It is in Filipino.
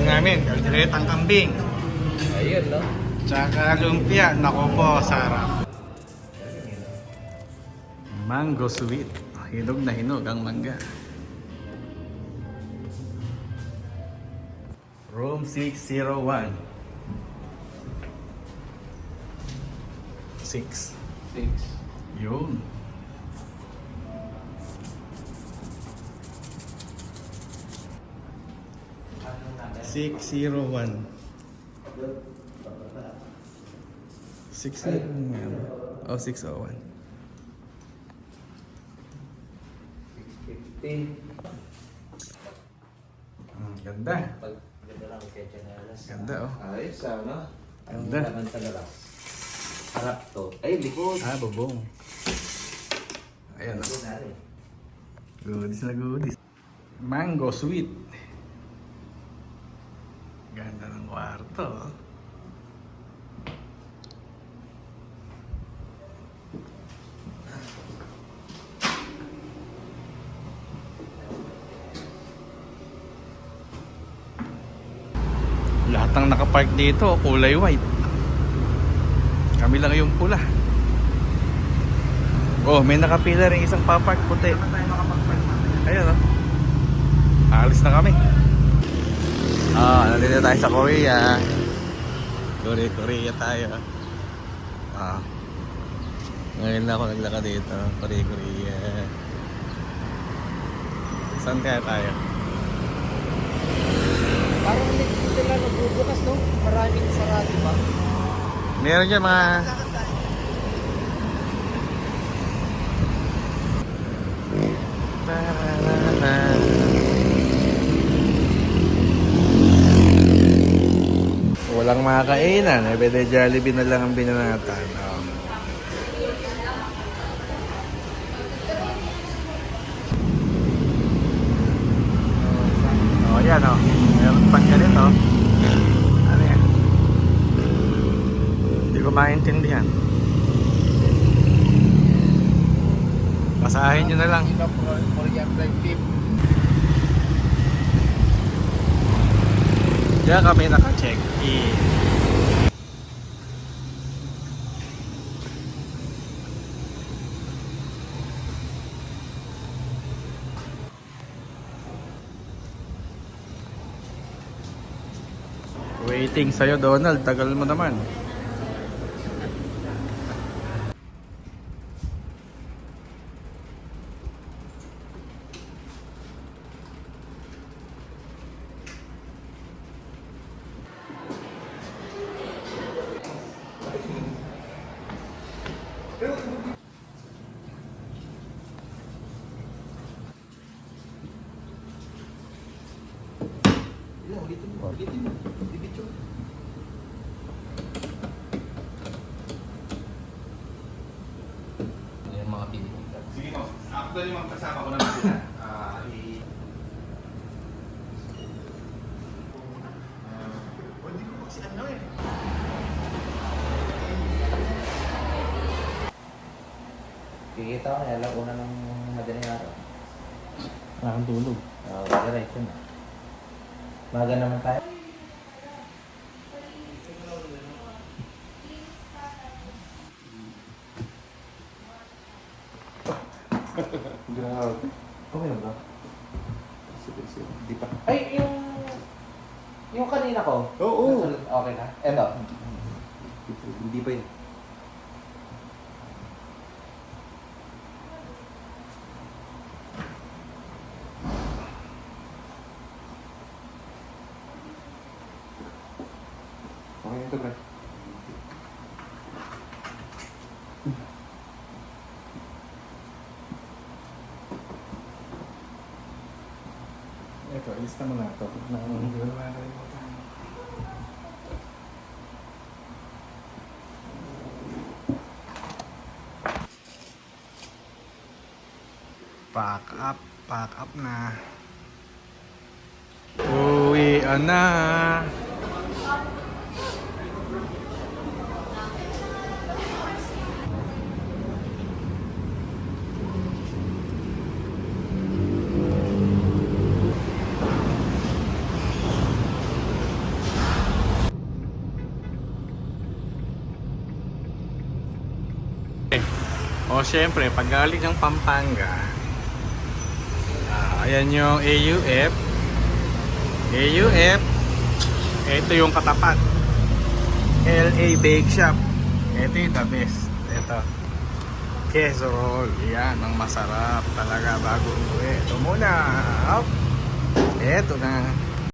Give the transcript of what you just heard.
namin, kalderetang kambing. Ayun, no? Tsaka lumpia, nako po, sarap. Mango sweet. Hinog na hinog ang mangga. Room 601. 6. 6. Yun. Ano namin? 601. 601. Oh, 601. 650. Ganda. Pag ganda lang kay Chanelas. Ganda, oh. Ayos, ano? Ganda. Ang laman sa labas. Harap to. Ay, likod. Ah, bubong. Ayan, oh. Ayun, natin. Goodies na goodies. Mango sweet. Ganda ng kwarto, oh. Lahat ng nakapark dito kulay white. Kami lang yung pula. Oh, may nakapila rin isang papark puti. Ayun, oh. Alis na kami. Nandito tayo sa Korea. Korea tayo. Ngayon na ako naglakad dito. Korea. Saan kaya tayo? Parang hindi sila nagbubukas, no? Maraming sarado ba? Meron dyan mga... Walang makakainan. Pwede Jollibee na lang ang binanatan. Yan, oh. Meron pang ganito. Ano yan? Hindi ko maintindihan. Basahin nyo na lang. Korean fried beef. Diyan kami naka-check-in. Waiting sa'yo, Donald. Tagal mo naman. Yung mga pinipitas. Sige mo. Actually, kasama ko naman sila. Hindi ko kasi ano eh. Kikita ko na lang una ng madaling araw. Ang tulog. Diretso na. Maga naman tayo. Grabe. Okay na ba? Sige. Di pa. Ay, yung kanina ko. Oo. Okay na. Eto. Hindi pa yun. Okay, ito ba? Ito, ilista mo na ito. Hindi ko na makakalimutan. Pack up na. Uwian na. O syempre, pag galing ng Pampanga, ayan yung AUF. AUF, ito yung katapat. LA Bake Shop. Ito yung the best. Ito. Queso roll. Yan, ang masarap talaga bago umuwi. Ito muna. Ito na.